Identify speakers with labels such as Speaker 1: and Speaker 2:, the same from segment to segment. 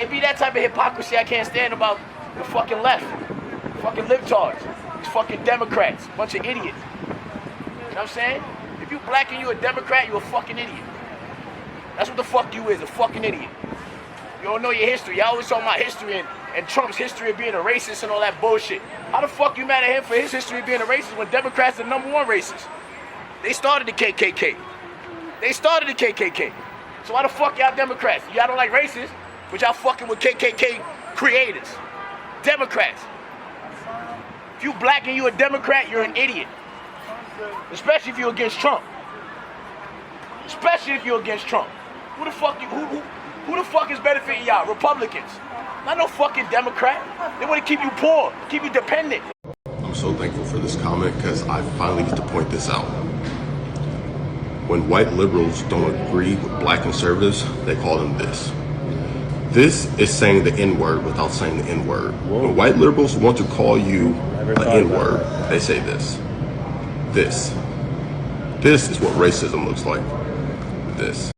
Speaker 1: it be that type of hypocrisy I can't stand about the fucking left. Fucking libtards. These fucking Democrats. Bunch of idiots. You know what I'm saying? If you black and you a Democrat, you a fucking idiot. That's what the fuck you is, a fucking idiot. You don't know your history. Y'all always talking about history and Trump's history of being a racist and all that bullshit. How the fuck you mad at him for his history of being a racist when Democrats are the #1 racist? They started the KKK. They started the KKK. So why the fuck y'all Democrats? Y'all don't like racists, but y'all fucking with KKK creators. Democrats. If you black and you a Democrat, you're an idiot. Especially if you're against Trump. Especially if you're against Trump. Who the fuck is benefiting y'all? Republicans. Not no fucking Democrat. They want to keep you poor, keep you dependent.
Speaker 2: I'm so thankful for this comment because I finally get to point this out. When white liberals don't agree with black conservatives, they call them this. This is saying the N-word without saying the N-word. When white liberals want to call you the N-word, they say this. This. This is what racism looks like. This.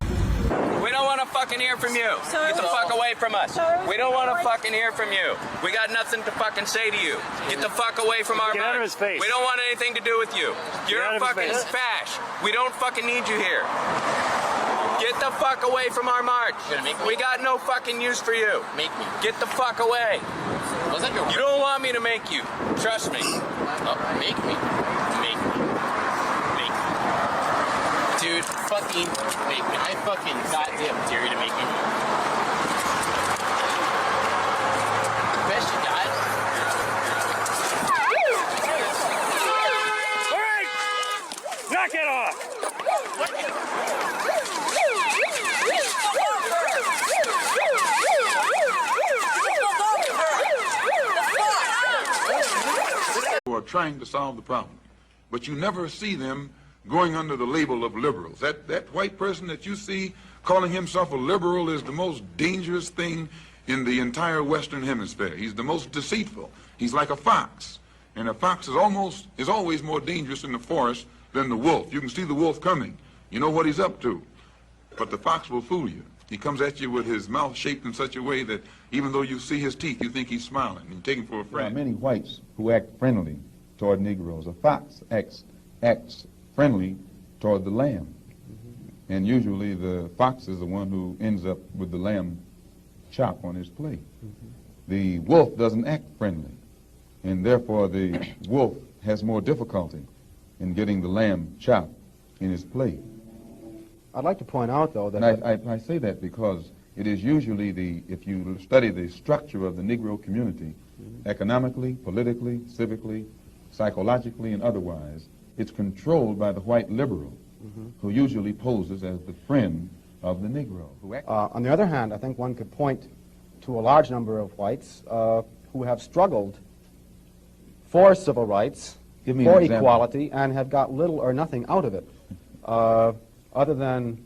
Speaker 3: We don't want to fucking hear from you. Get the fuck away from us. We don't want to fucking hear from you. We got nothing to fucking say to you. Get the fuck away from our
Speaker 4: Get out of his face.
Speaker 3: We don't want anything to do with you. You're a fucking fash. We don't fucking need you here. Get the fuck away from our march. We got no fucking use for you.
Speaker 5: Make me.
Speaker 3: Get the fuck away.
Speaker 5: Was that your
Speaker 3: You don't want me to make you. Trust me.
Speaker 5: Oh, make me. Make me. Make me. Dude, fucking make me. I fucking goddamn dare you to make me. Best you got.
Speaker 4: All right! Knock it off!
Speaker 6: Who are trying to solve the problem, but you never see them going under the label of liberals. That white person that you see calling himself a liberal is the most dangerous thing in the entire Western Hemisphere. He's the most deceitful. He's like a fox, and a fox is always more dangerous in the forest than the wolf. You can see the wolf coming. You know what he's up to, but the fox will fool you. He comes at you with his mouth shaped in such a way that even though you see his teeth, you think he's smiling, and you take him for a friend.
Speaker 7: There are many whites who act friendly toward Negroes. A fox acts friendly toward the lamb. And usually the fox is the one who ends up with the lamb chop on his plate. The wolf doesn't act friendly, and therefore the wolf has more difficulty in getting the lamb chop in his plate.
Speaker 8: I'd like to point out, though, that...
Speaker 7: And I say that because it is usually if you study the structure of the Negro community, economically, politically, civically, psychologically, and otherwise, it's controlled by the white liberal, who usually poses as the friend of the Negro.
Speaker 8: On the other hand, I think one could point to a large number of whites who have struggled for civil rights, for equality, and have got little or nothing out of it, other than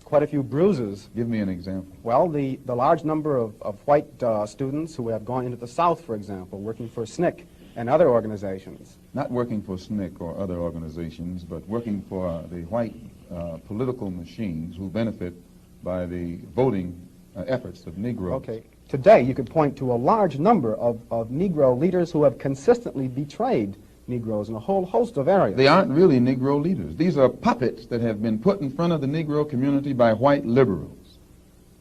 Speaker 8: quite a few bruises.
Speaker 7: Give me an example.
Speaker 8: Well, the large number of white students who have gone into the South, for example, working for SNCC and other organizations.
Speaker 7: Not working for SNCC or other organizations, but working for the white political machines who benefit by the voting efforts of Negroes.
Speaker 8: Okay. Today, you could point to a large number of Negro leaders who have consistently betrayed Negroes in a whole host of areas.
Speaker 7: They aren't really Negro leaders. These are puppets that have been put in front of the Negro community by white liberals.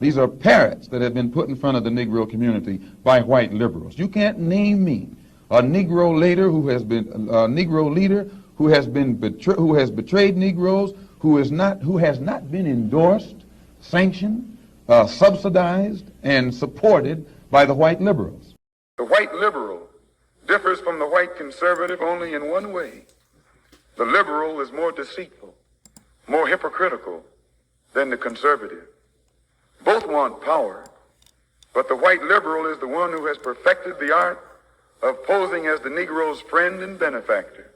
Speaker 7: These are parrots that have been put in front of the Negro community by white liberals. You can't name me a Negro leader who has been betrayed Negroes, who has not been endorsed, sanctioned, subsidized, and supported by the white liberals.
Speaker 6: The white liberal differs from the white conservative only in one way. The liberal is more deceitful, more hypocritical than the conservative. Both want power, but the white liberal is the one who has perfected the art of posing as the Negro's friend and benefactor.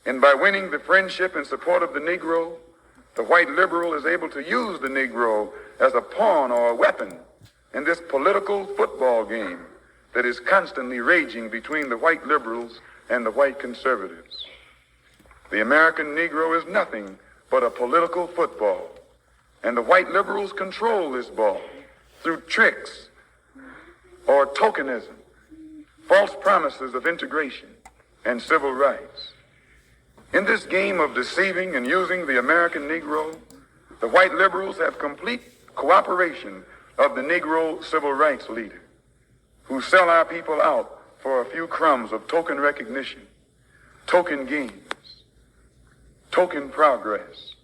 Speaker 6: And by winning the friendship and support of the Negro, the white liberal is able to use the Negro as a pawn or a weapon in this political football game that is constantly raging between the white liberals and the white conservatives. The American Negro is nothing but a political football, and the white liberals control this ball through tricks or tokenism, false promises of integration and civil rights. In this game of deceiving and using the American Negro, the white liberals have complete cooperation of the Negro civil rights leader, who sell our people out for a few crumbs of token recognition, token gains, token progress.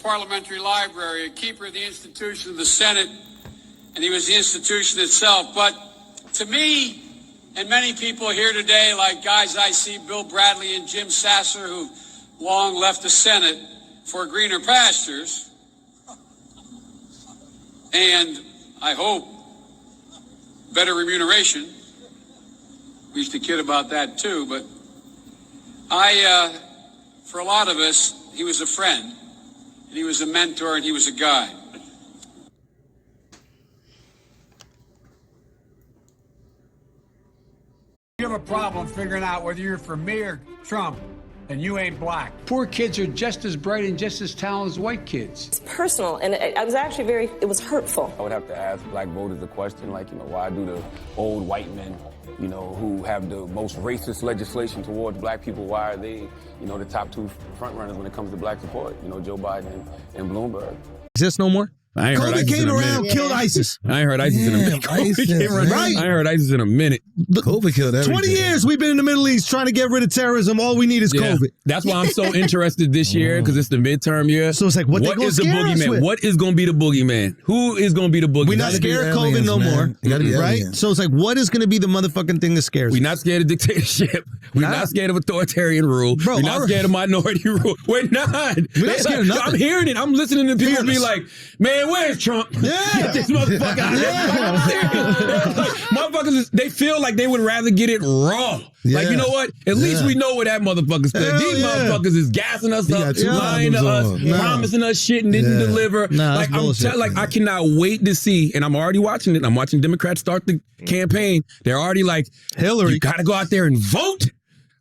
Speaker 9: Parliamentary Library, a keeper of the institution of the Senate, and he was the institution itself. But to me, and many people here today, like guys I see, Bill Bradley and Jim Sasser, who long left the Senate for greener pastures, and I hope better remuneration. We used to kid about that too, but for a lot of us, he was a friend. And he was a mentor, and he was a guide.
Speaker 10: You have a problem figuring out whether you're for me or Trump, and you ain't black. Poor kids are just as bright and just as talented as white kids.
Speaker 11: It's personal, and I was actually it was hurtful.
Speaker 12: I would have to ask black voters the question, like, why do the old white men, who have the most racist legislation towards black people, why are they, the top two front runners when it comes to black support? Joe Biden and Bloomberg.
Speaker 13: Exist no more?
Speaker 14: I ain't heard
Speaker 13: COVID
Speaker 14: ISIS
Speaker 13: came
Speaker 14: in a
Speaker 13: around,
Speaker 14: minute.
Speaker 13: killed ISIS.
Speaker 14: I ain't heard ISIS in a minute.
Speaker 13: Right?
Speaker 14: I ain't heard ISIS in a minute.
Speaker 13: COVID killed everything. 20 years we've been in the Middle East trying to get rid of terrorism. All we need is COVID.
Speaker 14: That's why I'm so interested this year, because it's the midterm year.
Speaker 13: So it's like, what
Speaker 14: is the boogeyman? What is going to be the boogeyman? Who is going to be the boogeyman?
Speaker 13: We're not scared of COVID no more. Right? So it's like, what is going to be the motherfucking thing that scares us?
Speaker 14: We're not scared of dictatorship. We're not scared of authoritarian rule.
Speaker 13: Bro,
Speaker 14: we're not scared of minority rule. We're not.
Speaker 13: We're not scared of nothing.
Speaker 14: I'm hearing it. I'm listening to people be like, man, where's Trump?
Speaker 13: Yeah.
Speaker 14: Get this motherfucker out of here. Like, motherfuckers, they feel like they would rather get it raw.
Speaker 13: Yeah.
Speaker 14: Like, you know what? At least we know where that motherfucker stands. These motherfuckers is gassing us up, lying to us, promising us shit and didn't deliver.
Speaker 13: Like,
Speaker 14: I cannot wait to see, and I'm already watching it. I'm watching Democrats start the campaign. They're already like,
Speaker 13: Hillary,
Speaker 14: you gotta go out there and vote.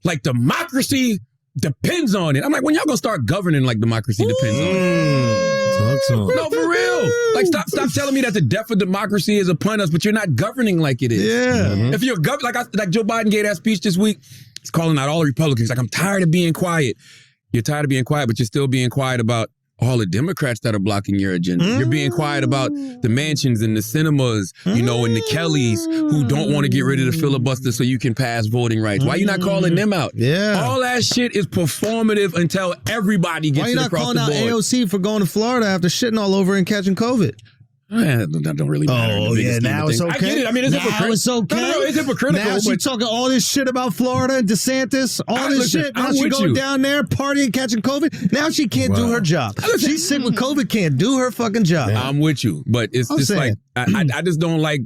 Speaker 14: Like, democracy depends on it. I'm like, when y'all gonna start governing like democracy depends on it? No, for real. Like, stop telling me that the death of democracy is upon us, but you're not governing like it is.
Speaker 13: Yeah.
Speaker 14: If you're like Joe Biden gave that speech this week, he's calling out all the Republicans. Like, I'm tired of being quiet. You're tired of being quiet, but you're still being quiet about all the Democrats that are blocking your agenda. You're being quiet about the mansions and the cinemas, and the Kellys who don't want to get rid of the filibuster so you can pass voting rights. Why you not calling them out?
Speaker 13: Yeah.
Speaker 14: All that shit is performative until everybody gets it across the board.
Speaker 13: Why you not calling out AOC for going to Florida after shitting all over and catching COVID?
Speaker 14: That don't really matter.
Speaker 13: Oh, yeah, now it's okay.
Speaker 14: I get it. I mean, it's hypocritical.
Speaker 13: It's okay.
Speaker 14: No, it's hypocritical.
Speaker 13: Now she's talking all this shit about Florida and DeSantis, all this shit. Now she going down there partying, catching COVID. Now she can't do her job. She's sick with COVID, can't do her fucking job.
Speaker 14: I'm with you, but it's just like, I just don't like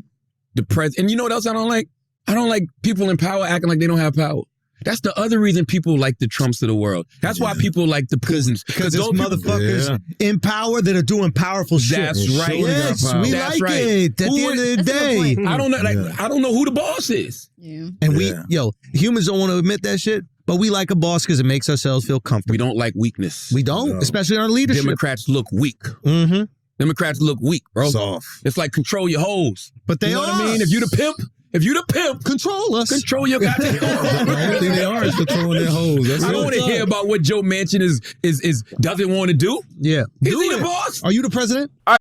Speaker 14: the president. And you know what else I don't like? I don't like people in power acting like they don't have power. That's the other reason people like the Trumps of the world. That's why people like the Putins.
Speaker 13: Because those motherfuckers in power that are doing powerful shit.
Speaker 14: That's right.
Speaker 13: Yes, we like it. At the end of the day.
Speaker 14: I don't know. I don't know who the boss is.
Speaker 13: Yeah. And humans don't want to admit that shit. But we like a boss because it makes ourselves feel comfortable.
Speaker 14: We don't like weakness.
Speaker 13: We don't, especially in our leadership.
Speaker 14: Democrats look weak.
Speaker 13: Mm-hmm.
Speaker 14: Democrats look weak, bro.
Speaker 13: Soft.
Speaker 14: It's like control your hoes.
Speaker 13: But they
Speaker 14: you know
Speaker 13: are.
Speaker 14: what I mean? If you the pimp,
Speaker 13: control us.
Speaker 14: Control your goddamn hoes.
Speaker 15: The only thing they are is controlling their hoes. That's
Speaker 14: I don't want to hear about what Joe Manchin is doesn't want to do.
Speaker 13: Yeah.
Speaker 14: Is he the boss?
Speaker 13: Are you the president?
Speaker 14: All right.